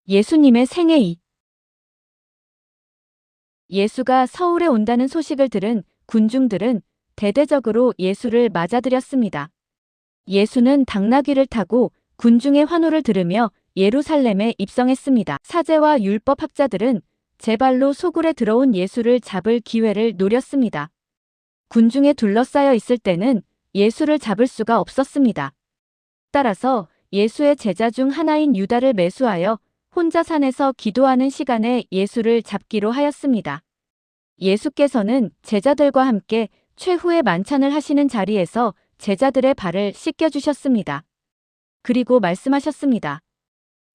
예수님의 생애. 예수가 서울에 온다는 소식을 들은 군중들은 대대적으로 예수를 맞아들였습니다. 예수는 당나귀를 타고 군중의 환호를 들으며 예루살렘에 입성했습니다. 사제와 율법학자들은 제 발로 소굴에 들어온 예수를 잡을 기회를 노렸습니다. 군중에 둘러싸여 있을 때는 예수를 잡을 수가 없었습니다. 따라서 예수의 제자 중 하나인 유다를 매수하여 혼자 산에서 기도하는 시간에 예수를 잡기로 하였습니다. 예수께서는 제자들과 함께 최후의 만찬을 하시는 자리에서 제자들의 발을 씻겨주셨습니다. 그리고 말씀하셨습니다.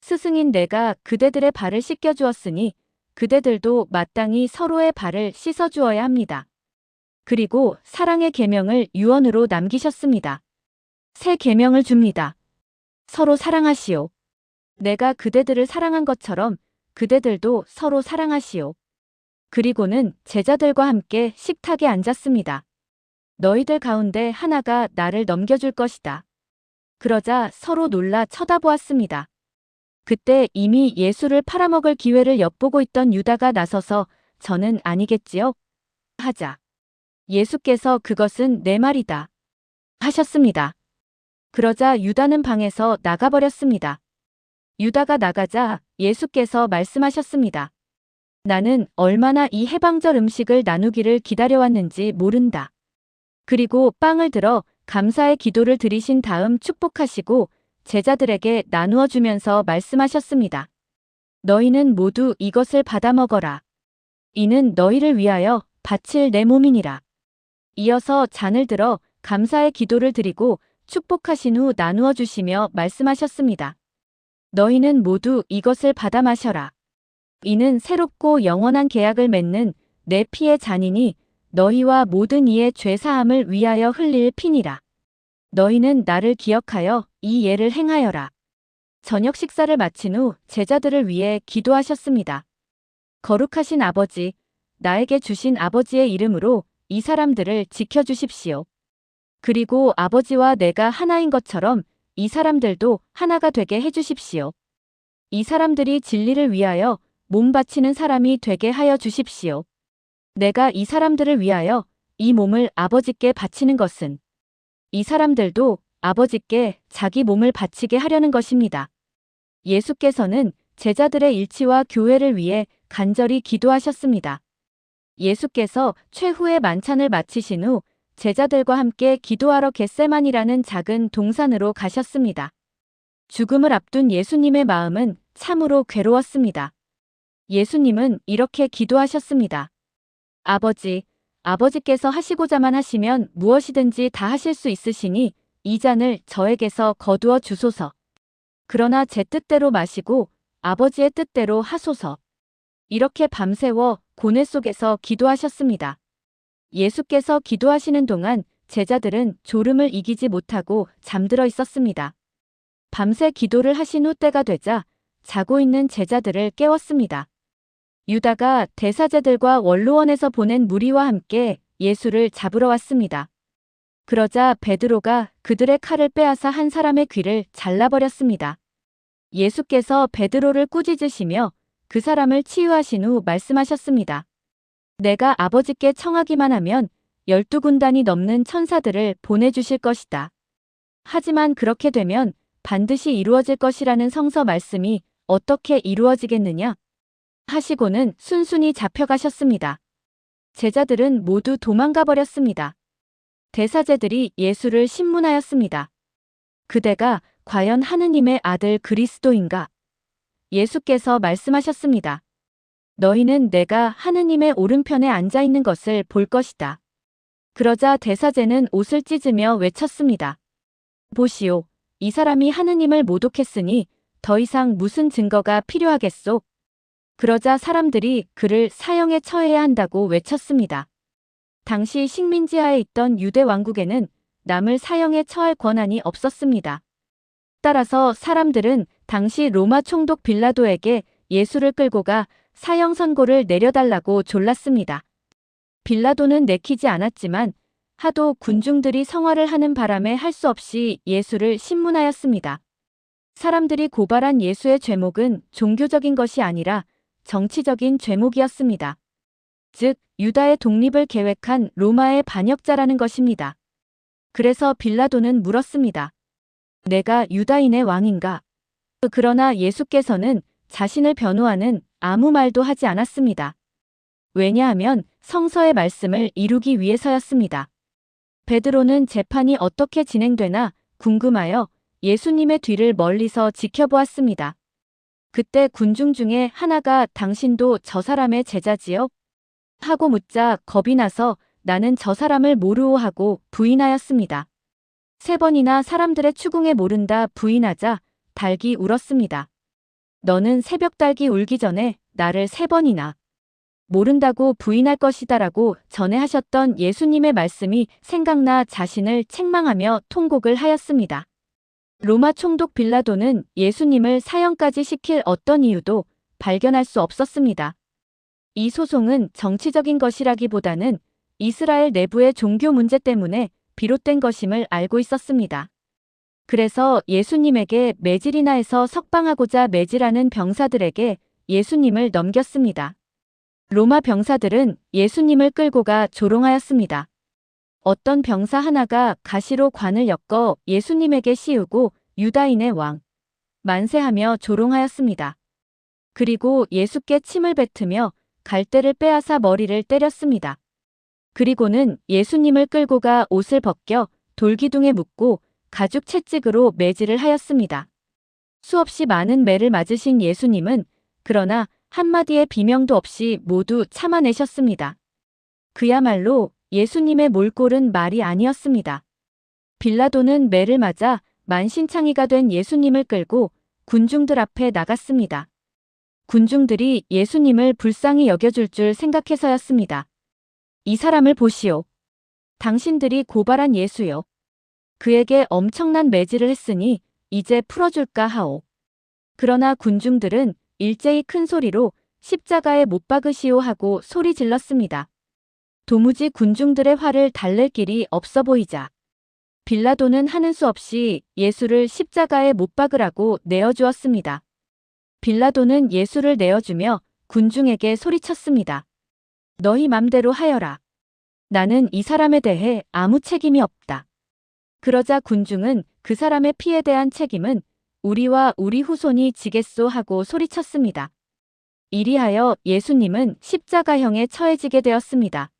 스승인 내가 그대들의 발을 씻겨주었으니 그대들도 마땅히 서로의 발을 씻어주어야 합니다. 그리고 사랑의 계명을 유언으로 남기셨습니다. 새 계명을 줍니다. 서로 사랑하시오. 내가 그대들을 사랑한 것처럼 그대들도 서로 사랑하시오. 그리고는 제자들과 함께 식탁에 앉았습니다. 너희들 가운데 하나가 나를 넘겨줄 것이다. 그러자 서로 놀라 쳐다보았습니다. 그때 이미 예수를 팔아먹을 기회를 엿보고 있던 유다가 나서서 저는 아니겠지요? 하자. 예수께서 그것은 내 말이다. 하셨습니다. 그러자 유다는 방에서 나가버렸습니다. 유다가 나가자 예수께서 말씀하셨습니다. 나는 얼마나 이 해방절 음식을 나누기를 기다려왔는지 모른다. 그리고 빵을 들어 감사의 기도를 드리신 다음 축복하시고 제자들에게 나누어 주면서 말씀하셨습니다. 너희는 모두 이것을 받아 먹어라. 이는 너희를 위하여 바칠 내 몸이니라. 이어서 잔을 들어 감사의 기도를 드리고 축복하신 후 나누어 주시며 말씀하셨습니다. 너희는 모두 이것을 받아 마셔라. 이는 새롭고 영원한 계약을 맺는 내 피의 잔이니 너희와 모든 이의 죄사함을 위하여 흘릴 피니라. 너희는 나를 기억하여 이 예를 행하여라. 저녁 식사를 마친 후 제자들을 위해 기도하셨습니다. 거룩하신 아버지, 나에게 주신 아버지의 이름으로 이 사람들을 지켜주십시오. 그리고 아버지와 내가 하나인 것처럼 이 사람들도 하나가 되게 해주십시오. 이 사람들이 진리를 위하여 몸 바치는 사람이 되게 하여 주십시오. 내가 이 사람들을 위하여 이 몸을 아버지께 바치는 것은 이 사람들도 아버지께 자기 몸을 바치게 하려는 것입니다. 예수께서는 제자들의 일치와 교회를 위해 간절히 기도하셨습니다. 예수께서 최후의 만찬을 마치신 후 제자들과 함께 기도하러 겟세마니라는 작은 동산으로 가셨습니다. 죽음을 앞둔 예수님의 마음은 참으로 괴로웠습니다. 예수님은 이렇게 기도하셨습니다. 아버지, 아버지께서 하시고자만 하시면 무엇이든지 다 하실 수 있으시니 이 잔을 저에게서 거두어 주소서. 그러나 제 뜻대로 마시고 아버지의 뜻대로 하소서. 이렇게 밤새워 고뇌 속에서 기도하셨습니다. 예수께서 기도하시는 동안 제자들은 졸음을 이기지 못하고 잠들어 있었습니다. 밤새 기도를 하신 후 때가 되자 자고 있는 제자들을 깨웠습니다. 유다가 대사제들과 원로원에서 보낸 무리와 함께 예수를 잡으러 왔습니다. 그러자 베드로가 그들의 칼을 빼앗아 한 사람의 귀를 잘라버렸습니다. 예수께서 베드로를 꾸짖으시며 그 사람을 치유하신 후 말씀하셨습니다. 내가 아버지께 청하기만 하면 12군단이 넘는 천사들을 보내주실 것이다. 하지만 그렇게 되면 반드시 이루어질 것이라는 성서 말씀이 어떻게 이루어지겠느냐? 하시고는 순순히 잡혀가셨습니다. 제자들은 모두 도망가 버렸습니다. 대사제들이 예수를 신문하였습니다. 그대가 과연 하느님의 아들 그리스도인가? 예수께서 말씀하셨습니다. 너희는 내가 하느님의 오른편에 앉아 있는 것을 볼 것이다. 그러자 대사제는 옷을 찢으며 외쳤습니다. 보시오, 이 사람이 하느님을 모독했으니 더 이상 무슨 증거가 필요하겠소? 그러자 사람들이 그를 사형에 처해야 한다고 외쳤습니다. 당시 식민지하에 있던 유대 왕국에는 남을 사형에 처할 권한이 없었습니다. 따라서 사람들은 당시 로마 총독 빌라도에게 예수를 끌고 가 사형 선고를 내려달라고 졸랐습니다. 빌라도는 내키지 않았지만 하도 군중들이 성화를 하는 바람에 할 수 없이 예수를 신문하였습니다. 사람들이 고발한 예수의 죄목은 종교적인 것이 아니라 정치적인 죄목이었습니다. 즉, 유다의 독립을 계획한 로마의 반역자라는 것입니다. 그래서 빌라도는 물었습니다. 내가 유다인의 왕인가? 그러나 예수께서는 자신을 변호하는 아무 말도 하지 않았습니다. 왜냐하면 성서의 말씀을 이루기 위해서였습니다. 베드로는 재판이 어떻게 진행되나 궁금하여 예수님의 뒤를 멀리서 지켜보았습니다. 그때 군중 중에 하나가 당신도 저 사람의 제자지요? 하고 묻자 겁이 나서 나는 저 사람을 모르오 하고 부인하였습니다. 3번이나 사람들의 추궁에 모른다 부인하자 닭이 울었습니다. 너는 새벽 닭이 울기 전에 나를 3번이나 모른다고 부인할 것이다라고 전에 하셨던 예수님의 말씀이 생각나 자신을 책망하며 통곡을 하였습니다. 로마 총독 빌라도는 예수님을 사형까지 시킬 어떤 이유도 발견할 수 없었습니다. 이 소송은 정치적인 것이라기보다는 이스라엘 내부의 종교 문제 때문에 비롯된 것임을 알고 있었습니다. 그래서 예수님에게 매질이나 해서 석방하고자 매질하는 병사들에게 예수님을 넘겼습니다. 로마 병사들은 예수님을 끌고 가 조롱하였습니다. 어떤 병사 하나가 가시로 관을 엮어 예수님에게 씌우고 유다인의 왕 만세하며 조롱하였습니다. 그리고 예수께 침을 뱉으며 갈대를 빼앗아 머리를 때렸습니다. 그리고는 예수님을 끌고 가 옷을 벗겨 돌기둥에 묶고 가죽 채찍으로 매질을 하였습니다. 수없이 많은 매를 맞으신 예수님은 그러나 한마디의 비명도 없이 모두 참아내셨습니다. 그야말로 예수님의 몰골은 말이 아니었습니다. 빌라도는 매를 맞아 만신창이가 된 예수님을 끌고 군중들 앞에 나갔습니다. 군중들이 예수님을 불쌍히 여겨줄 줄 생각해서였습니다. 이 사람을 보시오. 당신들이 고발한 예수요. 그에게 엄청난 매질을 했으니 이제 풀어줄까 하오. 그러나 군중들은 일제히 큰 소리로 십자가에 못 박으시오 하고 소리 질렀습니다. 도무지 군중들의 화를 달랠 길이 없어 보이자 빌라도는 하는 수 없이 예수를 십자가에 못 박으라고 내어주었습니다. 빌라도는 예수를 내어주며 군중에게 소리쳤습니다. 너희 맘대로 하여라. 나는 이 사람에 대해 아무 책임이 없다. 그러자 군중은 그 사람의 피에 대한 책임은 우리와 우리 후손이 지겠소 하고 소리쳤습니다. 이리하여 예수님은 십자가형에 처해지게 되었습니다.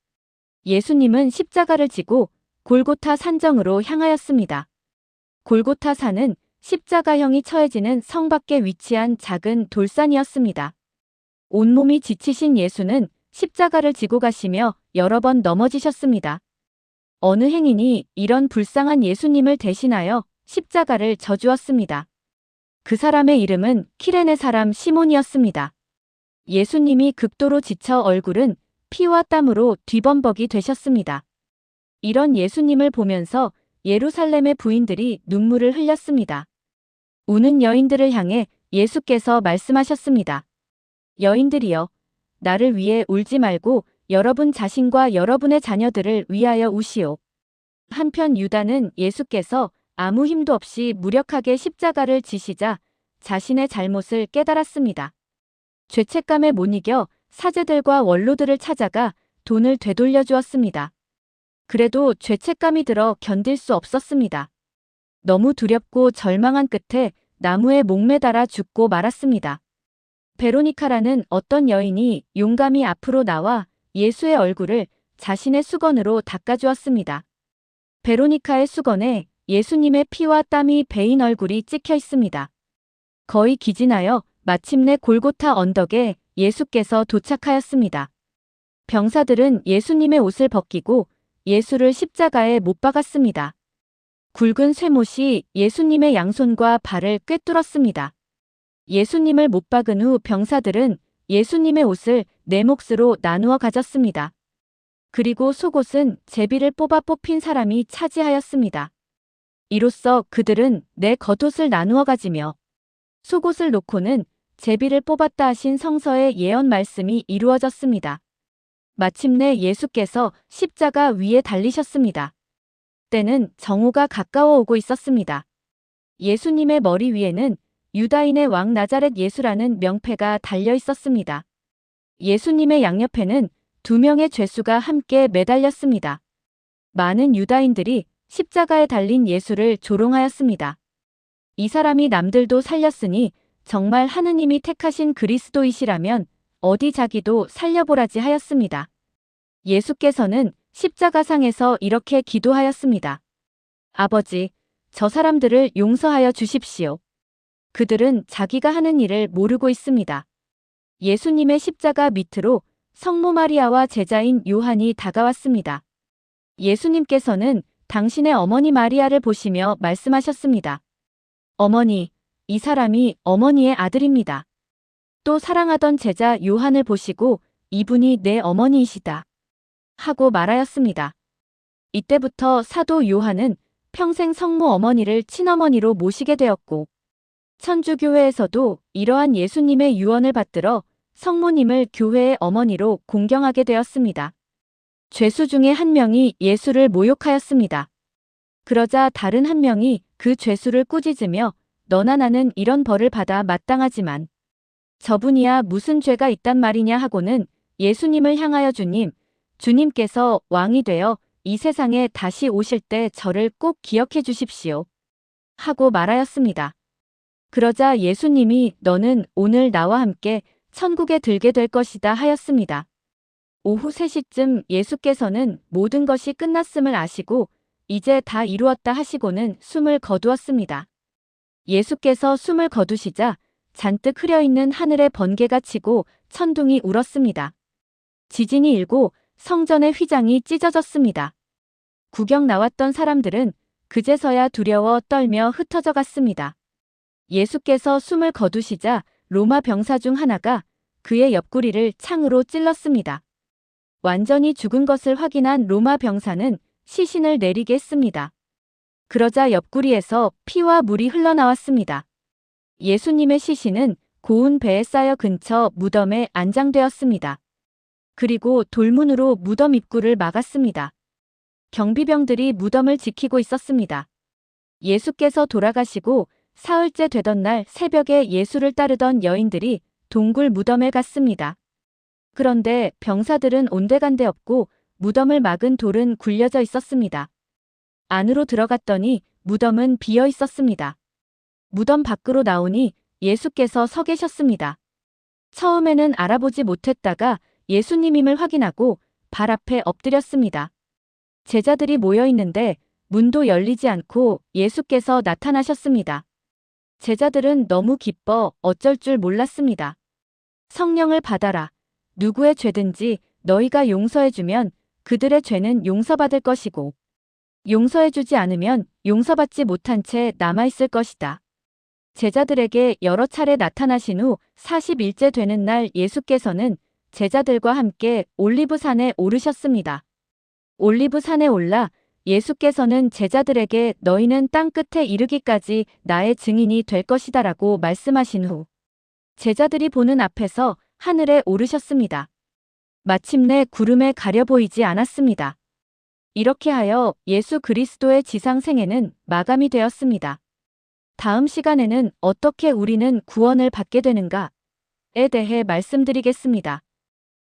예수님은 십자가를 지고 골고타 산정으로 향하였습니다. 골고타 산은 십자가형이 처해지는 성 밖에 위치한 작은 돌산이었습니다. 온몸이 지치신 예수는 십자가를 지고 가시며 여러 번 넘어지셨습니다. 어느 행인이 이런 불쌍한 예수님을 대신하여 십자가를 져주었습니다. 그 사람의 이름은 키레네 사람 시몬이었습니다. 예수님이 극도로 지쳐 얼굴은 피와 땀으로 뒤범벅이 되셨습니다. 이런 예수님을 보면서 예루살렘의 부인들이 눈물을 흘렸습니다. 우는 여인들을 향해 예수께서 말씀하셨습니다. 여인들이여, 나를 위해 울지 말고 여러분 자신과 여러분의 자녀들을 위하여 우시오. 한편 유다는 예수께서 아무 힘도 없이 무력하게 십자가를 지시자 자신의 잘못을 깨달았습니다. 죄책감에 못 이겨 사제들과 원로들을 찾아가 돈을 되돌려 주었습니다. 그래도 죄책감이 들어 견딜 수 없었습니다. 너무 두렵고 절망한 끝에 나무에 목매달아 죽고 말았습니다. 베로니카라는 어떤 여인이 용감히 앞으로 나와 예수의 얼굴을 자신의 수건으로 닦아주었습니다. 베로니카의 수건에 예수님의 피와 땀이 배인 얼굴이 찍혀 있습니다. 거의 기진하여 마침내 골고타 언덕에 예수께서 도착하였습니다. 병사들은 예수님의 옷을 벗기고 예수를 십자가에 못 박았습니다. 굵은 쇠못이 예수님의 양손과 발을 꿰뚫었습니다. 예수님을 못 박은 후 병사들은 예수님의 옷을 4몫으로 나누어 가졌습니다. 그리고 속옷은 제비를 뽑아 뽑힌 사람이 차지하였습니다. 이로써 그들은 내 겉옷을 나누어 가지며 속옷을 놓고는 제비를 뽑았다 하신 성서의 예언 말씀이 이루어졌습니다. 마침내 예수께서 십자가 위에 달리셨습니다. 때는 정오가 가까워 오고 있었습니다. 예수님의 머리 위에는 유다인의 왕 나자렛 예수라는 명패가 달려 있었습니다. 예수님의 양옆에는 2명의 죄수가 함께 매달렸습니다. 많은 유다인들이 십자가에 달린 예수를 조롱하였습니다. 이 사람이 남들도 살렸으니 정말 하느님이 택하신 그리스도이시라면 어디 자기도 살려보라지 하였습니다. 예수께서는 십자가상에서 이렇게 기도하였습니다. 아버지, 저 사람들을 용서하여 주십시오. 그들은 자기가 하는 일을 모르고 있습니다. 예수님의 십자가 밑으로 성모 마리아와 제자인 요한이 다가왔습니다. 예수님께서는 당신의 어머니 마리아를 보시며 말씀하셨습니다. 어머니, 이 사람이 어머니의 아들입니다. 또 사랑하던 제자 요한을 보시고 이분이 내 어머니이시다 하고 말하였습니다. 이때부터 사도 요한은 평생 성모 어머니를 친어머니로 모시게 되었고 천주교회에서도 이러한 예수님의 유언을 받들어 성모님을 교회의 어머니로 공경하게 되었습니다. 죄수 중에 한 명이 예수를 모욕하였습니다. 그러자 다른 한 명이 그 죄수를 꾸짖으며 너나 나는 이런 벌을 받아 마땅하지만 저분이야 무슨 죄가 있단 말이냐 하고는 예수님을 향하여 주님께서 왕이 되어 이 세상에 다시 오실 때 저를 꼭 기억해 주십시오 하고 말하였습니다. 그러자 예수님이 너는 오늘 나와 함께 천국에 들게 될 것이다 하였습니다. 오후 3시쯤 예수께서는 모든 것이 끝났음을 아시고 이제 다 이루었다 하시고는 숨을 거두었습니다. 예수께서 숨을 거두시자 잔뜩 흐려있는 하늘에 번개가 치고 천둥이 울었습니다. 지진이 일고 성전의 휘장이 찢어졌습니다. 구경 나왔던 사람들은 그제서야 두려워 떨며 흩어져 갔습니다. 예수께서 숨을 거두시자 로마 병사 중 하나가 그의 옆구리를 창으로 찔렀습니다. 완전히 죽은 것을 확인한 로마 병사는 시신을 내리게 했습니다. 그러자 옆구리에서 피와 물이 흘러나왔습니다. 예수님의 시신은 고운 배에 쌓여 근처 무덤에 안장되었습니다. 그리고 돌문으로 무덤 입구를 막았습니다. 경비병들이 무덤을 지키고 있었습니다. 예수께서 돌아가시고 사흘째 되던 날 새벽에 예수를 따르던 여인들이 동굴 무덤에 갔습니다. 그런데 병사들은 온데간데 없고 무덤을 막은 돌은 굴려져 있었습니다. 안으로 들어갔더니 무덤은 비어 있었습니다. 무덤 밖으로 나오니 예수께서 서 계셨습니다. 처음에는 알아보지 못했다가 예수님임을 확인하고 발 앞에 엎드렸습니다. 제자들이 모여 있는데 문도 열리지 않고 예수께서 나타나셨습니다. 제자들은 너무 기뻐 어쩔 줄 몰랐습니다. 성령을 받아라. 누구의 죄든지 너희가 용서해주면 그들의 죄는 용서받을 것이고 용서해주지 않으면 용서받지 못한 채 남아있을 것이다. 제자들에게 여러 차례 나타나신 후 40일째 되는 날 예수께서는 제자들과 함께 올리브산에 오르셨습니다. 올리브산에 올라 예수께서는 제자들에게 너희는 땅 끝에 이르기까지 나의 증인이 될 것이다라고 말씀하신 후 제자들이 보는 앞에서 하늘에 오르셨습니다. 마침내 구름에 가려 보이지 않았습니다. 이렇게 하여 예수 그리스도의 지상 생애는 마감이 되었습니다. 다음 시간에는 어떻게 우리는 구원을 받게 되는가에 대해 말씀드리겠습니다.